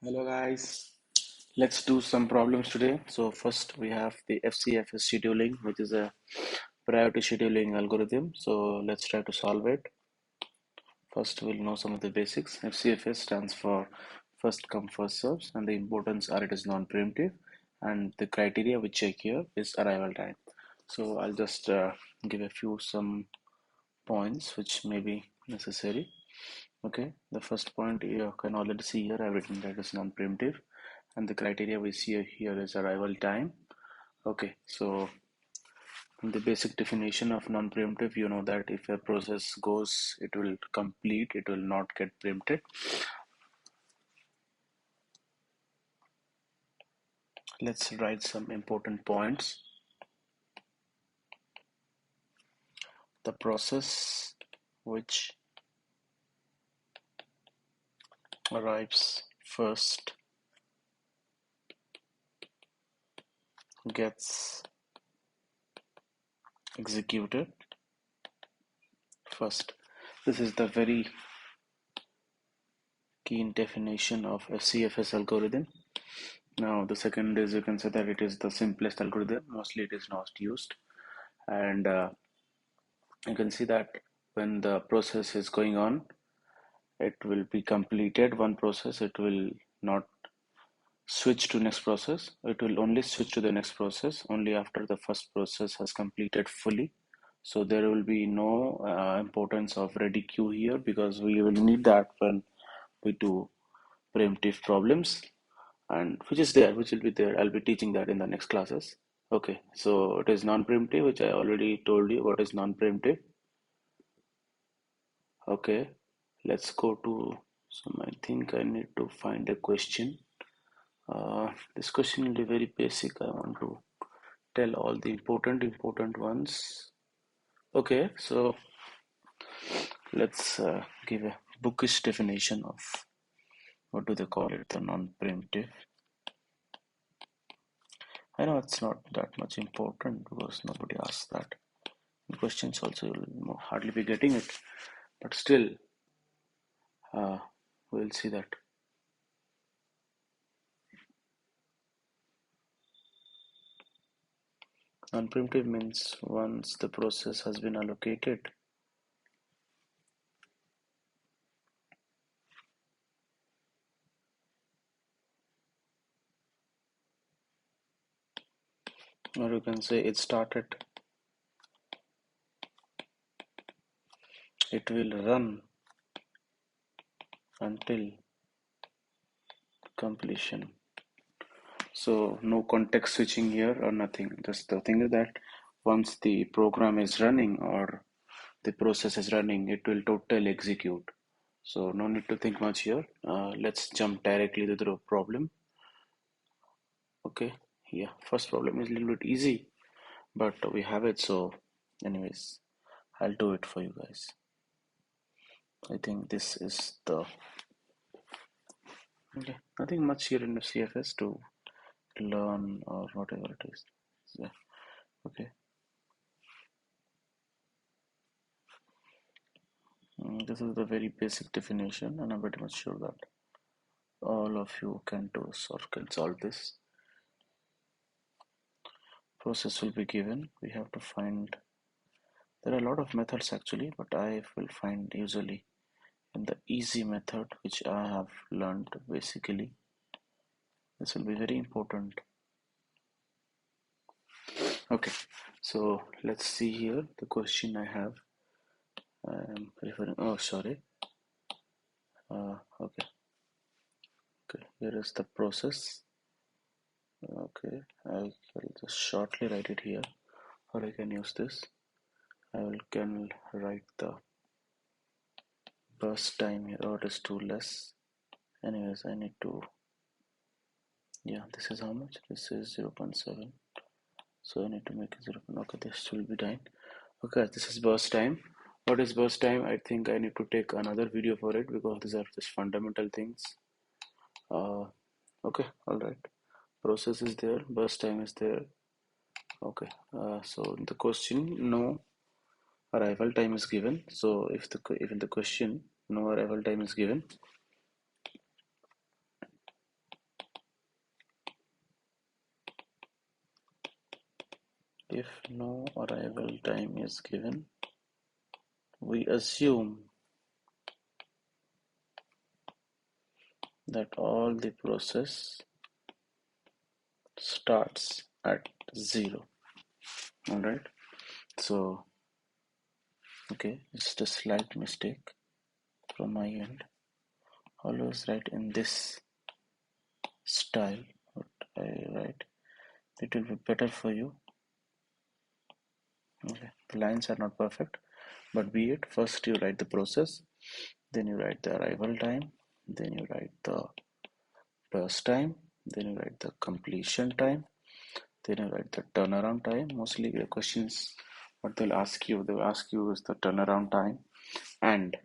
Hello guys, let's do some problems today. So first we have the FCFS scheduling, which is a priority scheduling algorithm. So let's try to solve it. First we'll know some of the basics. FCFS stands for first come first serves, and the importance are it is non-preemptive, and the criteria we check here is arrival time. So I'll just give a few some points which may be necessary. Okay, the first point you can already see here, I've written that is non-preemptive, and the criteria we see here is arrival time. Okay, so in the basic definition of non-preemptive, you know that if a process goes, it will complete, it will not get preempted. Let's write some important points. The process which arrives first gets executed first. This is the very key definition of FCFS algorithm. Now the second is, you can say that it is the simplest algorithm. Mostly it is not used, and you can see that when the process is going on, it will be completed one process. It will not switch to next process. It will only switch to the next process only after the first process has completed fully. So there will be no importance of ready queue here, because we will need that when we do preemptive problems, and which will be there. I'll be teaching that in the next classes. Okay, so it is non-preemptive, which I already told you what is non-preemptive. Okay, let's go to some. I think I need to find a question. This question will be very basic. I want to tell all the important ones. Okay, so let's give a bookish definition of what do they call it, the non-preemptive. I know it's not that much important because nobody asks that. The questions also will hardly be getting it, but still, we'll see that. Non-preemptive means once the process has been allocated, or you can say it started, it will run until completion. So no context switching here or nothing. Just the thing is that once the program is running or the process is running, it will totally execute. So no need to think much here. Let's jump directly to the problem. Okay, yeah, first problem is a little bit easy, but we have it. So anyways, I'll do it for you guys. I think this is the okay, nothing much here in the CFS to learn or whatever it is. Yeah, okay. This is the very basic definition, and I'm pretty much sure that all of you can do or can solve this. Process will be given. We have to find, there are a lot of methods actually, but I will find usually in the easy method which I have learned basically. This will be very important. Okay, so let's see here the question I have. I'm referring, oh sorry. Okay, here is the process. Okay, I will just shortly write it here, or I can use this. Can write the burst time here, or it is too less. Anyways, I need to, yeah, this is how much? This is 0.7. So I need to make it 0. Okay, this will be done. Okay, this is burst time. What is burst time? I think I need to take another video for it because these are just fundamental things. Okay, all right. Process is there, burst time is there. Okay, so in the question, no arrival time is given. So if in the question no arrival time is given, if no arrival time is given, we assume that all the process starts at 0. All right, so okay, just a slight mistake from my end. Always write in this style what I write, it will be better for you. Okay, the lines are not perfect, but be it. First you write the process, then you write the arrival time, then you write the burst time, then you write the completion time, then you write the turnaround time. Mostly the questions what they'll ask you is the turnaround time and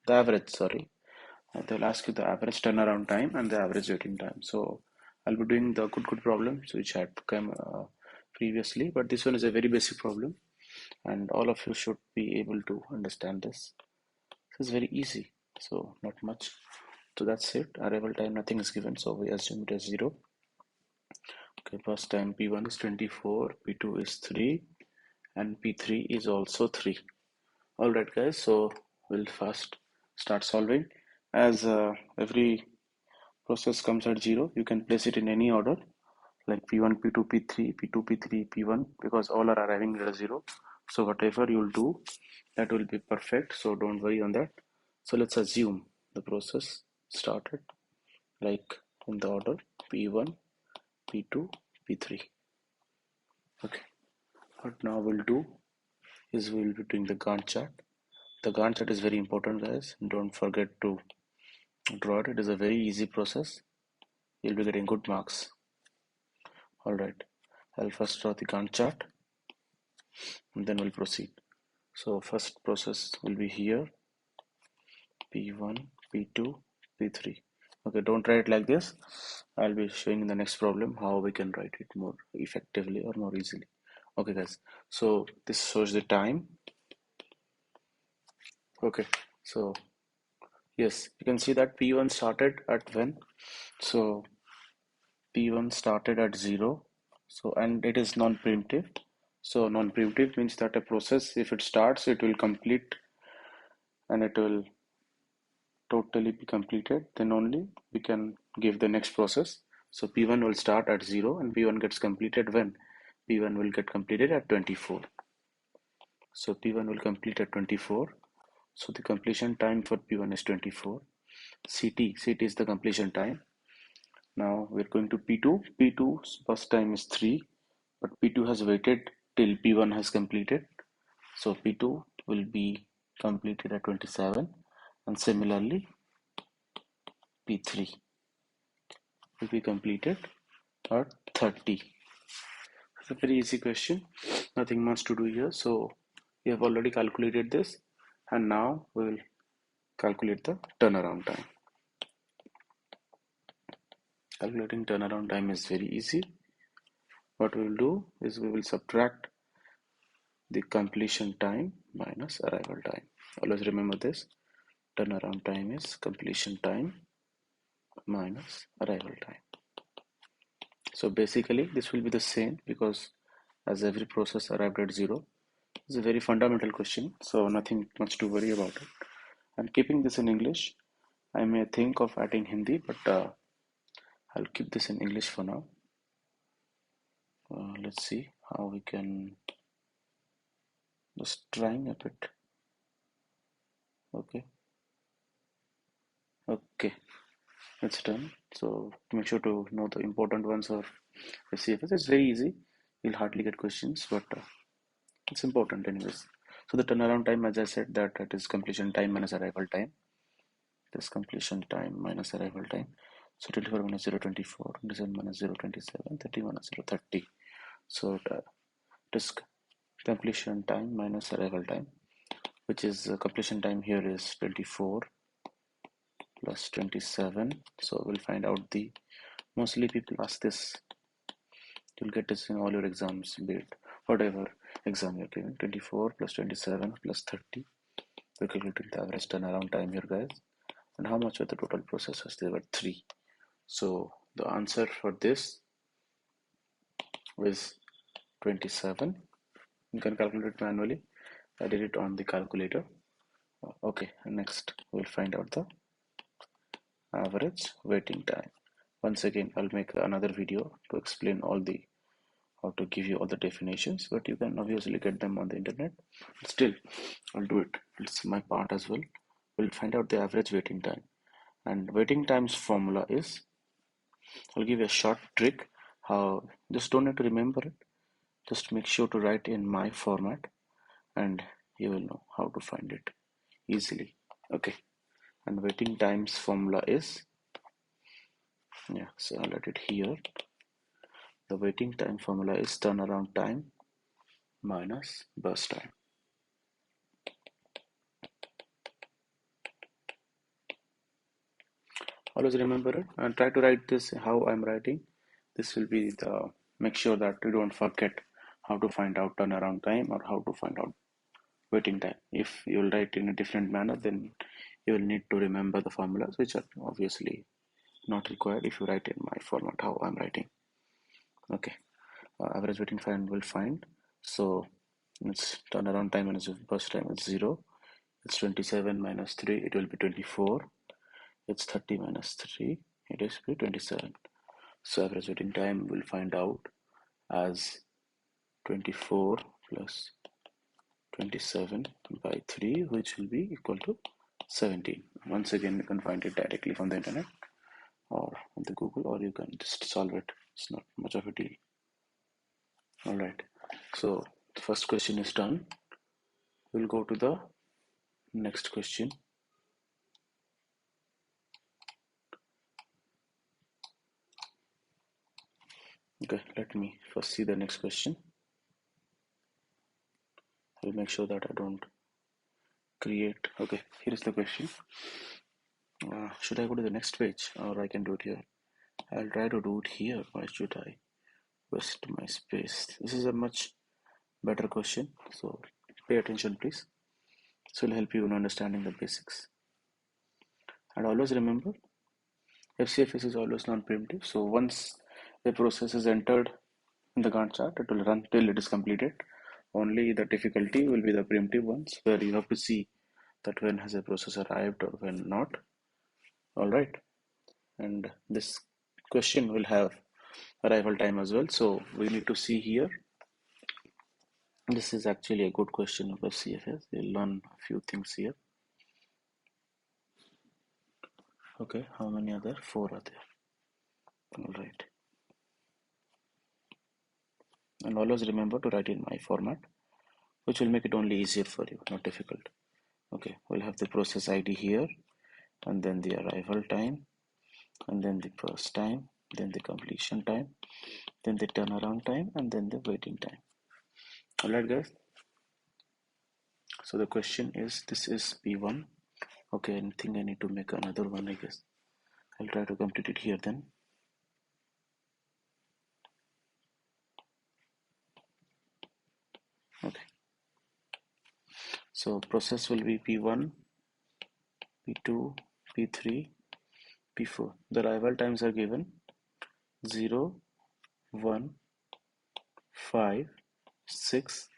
the average, sorry. They'll ask you the average turnaround time and the average waiting time. So I'll be doing the good problems which had come previously, but this one is a very basic problem and all of you should be able to understand this. This is very easy, so not much. So that's it. Arrival time, nothing is given, so we assume it as 0. Okay, first time P1 is 24, P2 is 3, and P3 is also 3. Alright guys, so we'll first start solving. As every process comes at 0, you can place it in any order like P1, P2, P3, P2, P3, P1 because all are arriving at 0. So whatever you'll do, that will be perfect. So don't worry on that. So let's assume the process started like in the order P1, P2, P3. Okay. What now we'll do is we'll be doing the Gantt chart. The Gantt chart is very important, guys. Don't forget to draw it. It is a very easy process. You'll be getting good marks. Alright. I'll first draw the Gantt chart and then we'll proceed. So first process will be here P1, P2, P3. Okay, don't write it like this. I'll be showing in the next problem how we can write it more effectively or more easily. Okay guys, so this shows the time. Okay, so yes, you can see that P1 started at when? So P1 started at 0. So and it is non-preemptive. So non-preemptive means that a process, if it starts, it will complete and it will totally be completed, then only we can give the next process. So P1 will start at 0 and P1 gets completed when? P1 will get completed at 24. So P1 will complete at 24. So the completion time for P1 is 24. CT is the completion time. Now we're going to P2. P2's burst time is 3, but P2 has waited till P1 has completed. So P2 will be completed at 27 and similarly P3 will be completed at 30. It's a very easy question, nothing much to do here. So we have already calculated this and now we will calculate the turnaround time. Calculating turnaround time is very easy. What we will do is we will subtract the completion time minus arrival time. Always remember this, turnaround time is completion time minus arrival time. So basically this will be the same because as every process arrived at 0. It's a very fundamental question, so nothing much to worry about it. And keeping this in English, I may think of adding Hindi, but I'll keep this in English for now. Let's see how we can just trying a bit. Okay, it's done. So make sure to know the important ones of FCFS. It's very easy. You'll hardly get questions, but it's important anyways. So the turnaround time, as I said, that it is completion time minus arrival time. This completion time minus arrival time. So 24 minus 0, 24, 27 minus 0, 27, 30 minus 0, 30. So it is completion time minus arrival time, which is completion time here is 24 plus 27. So we'll find out the, mostly people ask this, you'll get this in all your exams, be it whatever exam you're giving. 24 plus 27 plus 30. We're calculating the average turnaround time here, guys. And how much were the total processes? There were 3. So the answer for this is 27. You can calculate it manually. I did it on the calculator. Okay, next we'll find out the average waiting time. Once again, I'll make another video to explain all the how to give you all the definitions, but you can obviously get them on the internet. Still, I'll do it. It's my part as well. We'll find out the average waiting time. And waiting times formula is, I'll give you a short trick how, just don't need to remember it. Just make sure to write in my format and you will know how to find it easily. Okay. And waiting times formula is, so I'll write it here. The waiting time formula is turnaround time minus burst time. Always remember it and try to write this how I'm writing. This will be the, make sure that you don't forget how to find out turnaround time or how to find out waiting time. If you will write in a different manner, then you will need to remember the formulas, which are obviously not required if you write in my format how I'm writing. Okay, average waiting time will find. So it's turnaround time minus burst time is 0. It's 27 minus 3, it will be 24. It's 30 minus 3, it is 27. So average waiting time will find out as 24 plus 27 by 3, which will be equal to 17. Once again, you can find it directly from the internet or on the Google, or you can just solve it. It's not much of a deal. All right. So the first question is done. We'll go to the next question. Okay, let me first see the next question. I'll make sure that I don't create. Okay, here is the question. Should I go to the next page or I can do it here? I'll try to do it here. Why should I waste my space? This is a much better question, so pay attention please. This will help you in understanding the basics. And always remember, FCFS is always non-preemptive. So once a process is entered in the Gantt chart, it will run till it is completed. Only the difficulty will be the preemptive ones, where you have to see that when has a process arrived or when not. All right, and this question will have arrival time as well. So we need to see here. This is actually a good question of FCFS. We'll learn a few things here. Okay, how many are there? 4 are there. All right. And always remember to write in my format, which will make it only easier for you, not difficult. Okay, we'll have the process ID here, and then the arrival time, and then the burst time, then the completion time, then the turnaround time, and then the waiting time. All right, guys. So the question is, this is P1. Okay, I think I need to make another one, I guess. I'll try to complete it here then. Okay. So process will be P1, P2, P3, P4. The arrival times are given 0, 1, 5, 6,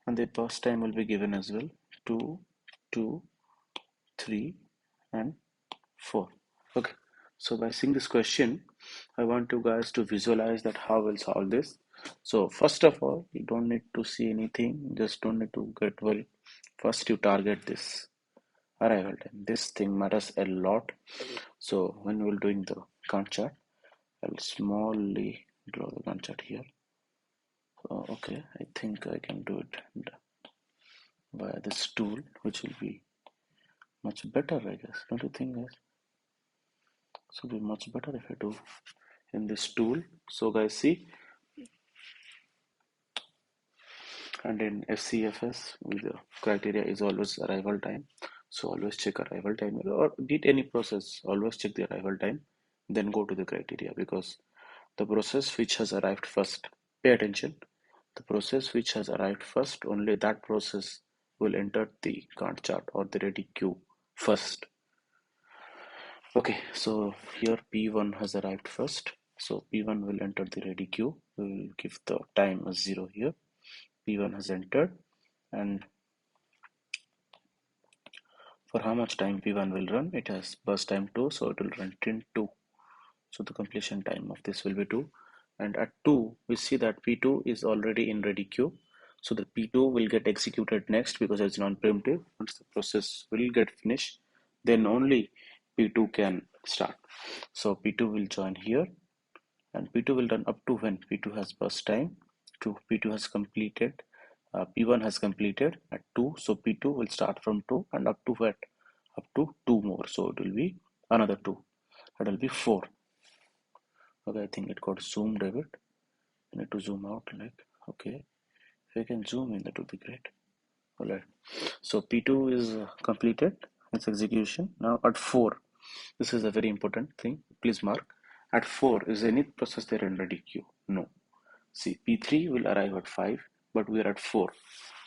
and the burst time will be given as well 2, 2, 3, and 4. Okay, so by seeing this question, I want you guys to visualize that how we'll solve this. So first of all, you don't need to see anything, just don't need to get worried. First you target this arrival time. This thing matters a lot. So when we're doing the Gantt chart, I'll smallly draw the Gantt chart here. So okay, I think I can do it via this tool, which will be much better, I guess. Don't you think, guys? This will be much better if I do in this tool. So guys, see, and in FCFS, the criteria is always arrival time. So always check arrival time, or did any process, always check the arrival time, then go to the criteria, because the process which has arrived first, pay attention, the process which has arrived first, only that process will enter the Gantt chart or the ready queue first. Okay, so here P1 has arrived first. So P1 will enter the ready queue. We will give the time as 0 here. P1 has entered, and for how much time P1 will run? It has burst time 2, so it will run till 2. So the completion time of this will be 2. And at 2, we see that P2 is already in ready queue. So the P2 will get executed next because it's non-preemptive. Once the process will get finished, then only P2 can start. So P2 will join here, and P2 will run up to when P2 has burst time. P2 has completed. P1 has completed at 2, so P2 will start from 2 and up to what? Up to 2 more. So it will be another 2. That will be 4. Okay, I think it got zoomed a bit. I need to zoom out, like, okay. If I can zoom in, that would be great. Alright, so P2 is completed its execution. Now at 4, this is a very important thing. Please mark. At 4, is any process there in ready queue? No. See, P3 will arrive at 5, but we are at 4.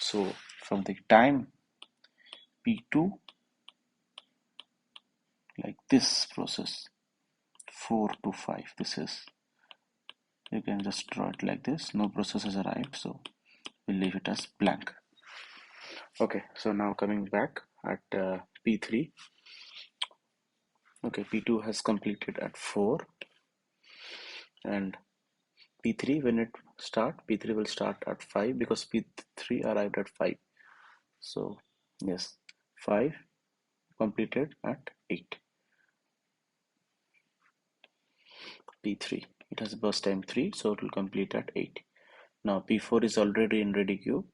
So from the time P2, like this process, 4 to 5, this is, you can just draw it like this. No process has arrived, so we'll leave it as blank. Okay, so now coming back at P3. Okay, P2 has completed at 4, and P3, when it start, P3 will start at 5 because P3 arrived at 5. So yes, 5 completed at 8. P3, it has burst time 3, so it will complete at 8. Now P4 is already in ready queue,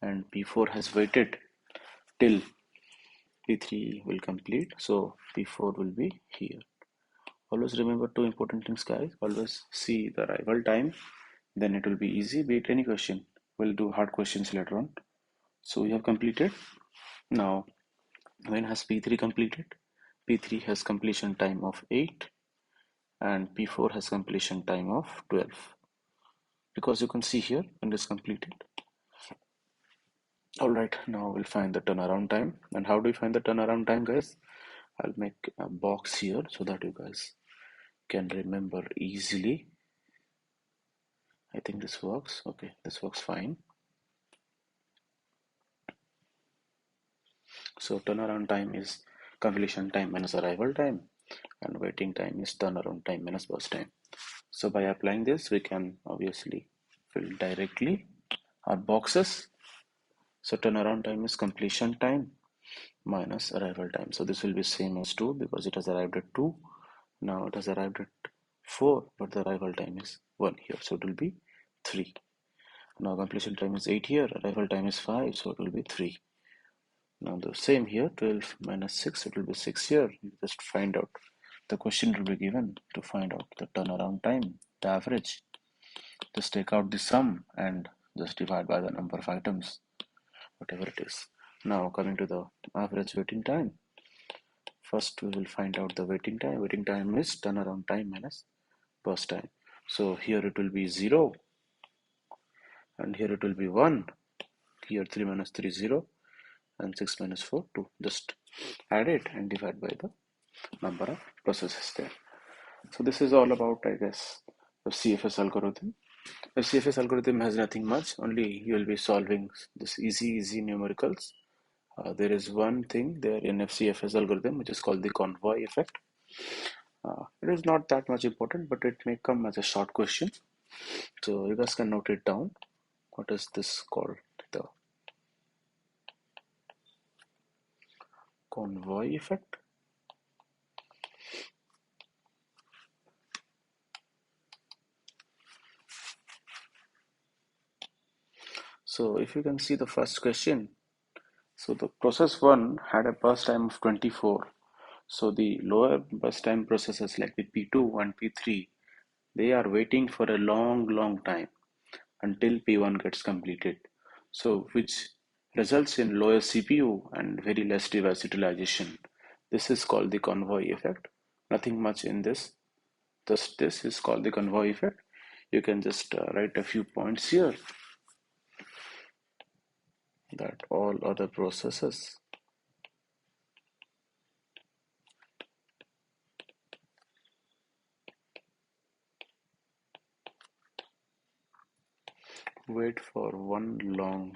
and P4 has waited till P3 will complete, so P4 will be here. Always remember two important things, guys. Always see the arrival time, then it will be easy. Be it any question, we'll do hard questions later on. So we have completed. Now when has P3 completed? P3 has completion time of 8, and P4 has completion time of 12, because you can see here when it is completed. Alright, now we'll find the turnaround time. And how do we find the turnaround time, guys? I'll make a box here so that you guys can remember easily. I think this works. Okay, this works fine. So turnaround time is completion time minus arrival time, and waiting time is turnaround time minus burst time. So by applying this, we can obviously fill directly our boxes. So turnaround time is completion time minus arrival time. So this will be same as 2 because it has arrived at 2. Now it has arrived at 4, but the arrival time is 1 here. So it will be 3. Now completion time is 8 here, arrival time is 5, so it will be 3. Now the same here, 12 minus 6, it will be 6 here. You just find out. The question will be given to find out the turnaround time, the average. Just take out the sum and just divide by the number of items, whatever it is. Now coming to the average waiting time. First we will find out the waiting time. Waiting time is turnaround time minus burst time. So here it will be 0, and here it will be 1. Here 3 minus 3 is 0, and 6 minus 4 2. Just add it and divide by the number of processes there. So this is all about, I guess, the FCFS algorithm. The FCFS algorithm has nothing much, only you will be solving this easy numericals. There is one thing there in FCFS algorithm which is called the convoy effect. It is not that much important, but it may come as a short question. So you guys can note it down. What is this called? The convoy effect. So if you can see the first question, so the process 1 had a burst time of 24. So the lower burst time processes like the P2 and P3, they are waiting for a long time until P1 gets completed. So which results in lower CPU and very less device utilization. This is called the convoy effect. Nothing much in this. Just this is called the convoy effect. You can just write a few points here that all other processes Wait for one long.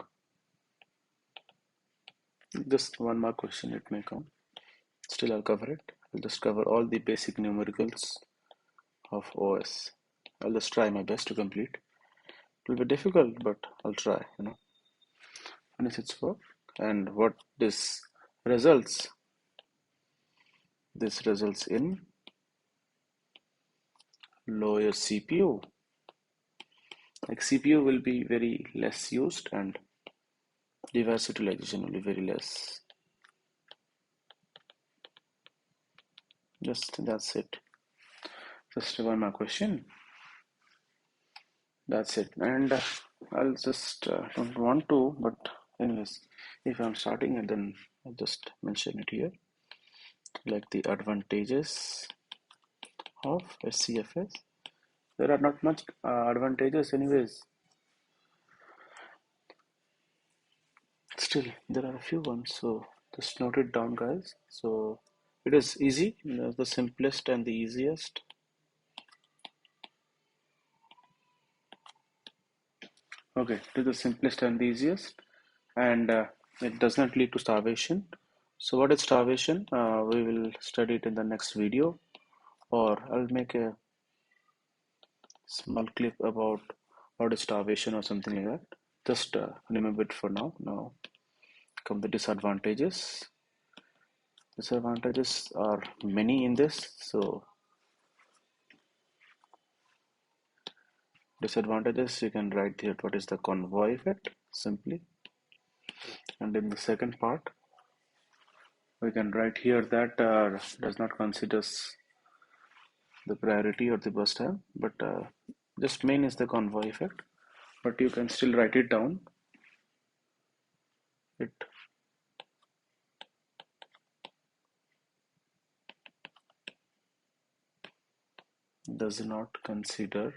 Just one more question, it may come. Still, I'll cover it. I'll just cover all the basic numericals of OS. I'll just try my best to complete. It will be difficult, but I'll try, finish its work. And what this results? This results in lower CPU. Like CPU will be very less used and device utilization will be very less. Just that's it. Just one more question. That's it. And I'll just don't want to, but anyways, if I'm starting it, then I'll just mention it here. Like the advantages of FCFS. There are not much advantages anyways. Still, there are a few ones, so just note it down, guys. So it is easy, the simplest and the easiest. Okay, it is the simplest and the easiest, and it does not lead to starvation. So what is starvation? We will study it in the next video, or I'll make a small clip about what is starvation or something like that. Just remember it for now. Now come the disadvantages. Disadvantages are many in this. So disadvantages, you can write here what is the convoy effect simply. And in the second part, we can write here that does not considers the priority or the bus time, but just main is the convoy effect. But you can still write it down. It does not consider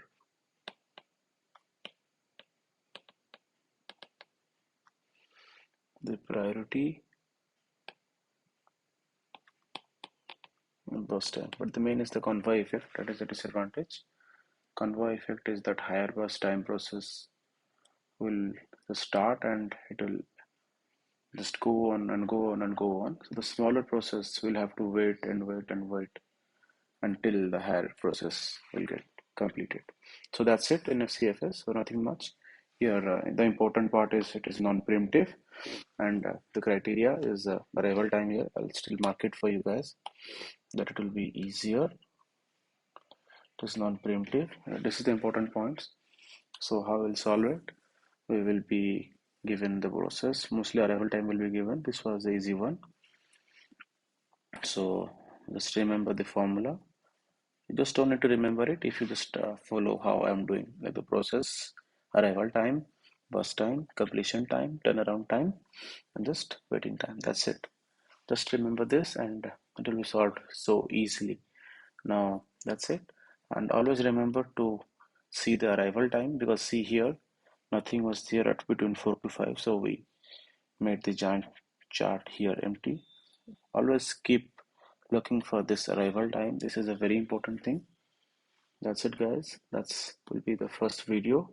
the priority and bus time, but the main is the convoy effect. That is the disadvantage. Convoy effect is that higher bus time process will start and it will just go on and go on and go on. So the smaller process will have to wait and wait and wait until the higher process will get completed. So that's it in FCFS. So nothing much here. The important part is it is non-preemptive, and the criteria is arrival time here. I'll still mark it for you guys that it will be easier. It is non-preemptive. This is the important points. So how we'll solve it? We will be given the process. Mostly arrival time will be given. This was the easy one. So just remember the formula. You just don't need to remember it if you just follow how I'm doing, like the process, arrival time, bus time, completion time, turnaround time, and just waiting time. That's it. Just remember this and it will be solved so easily. Now that's it. And always remember to see the arrival time, because see here, nothing was there at between 4 to 5. So we made the giant chart here empty. Always keep looking for this arrival time. This is a very important thing. That's it, guys. That's will be the first video.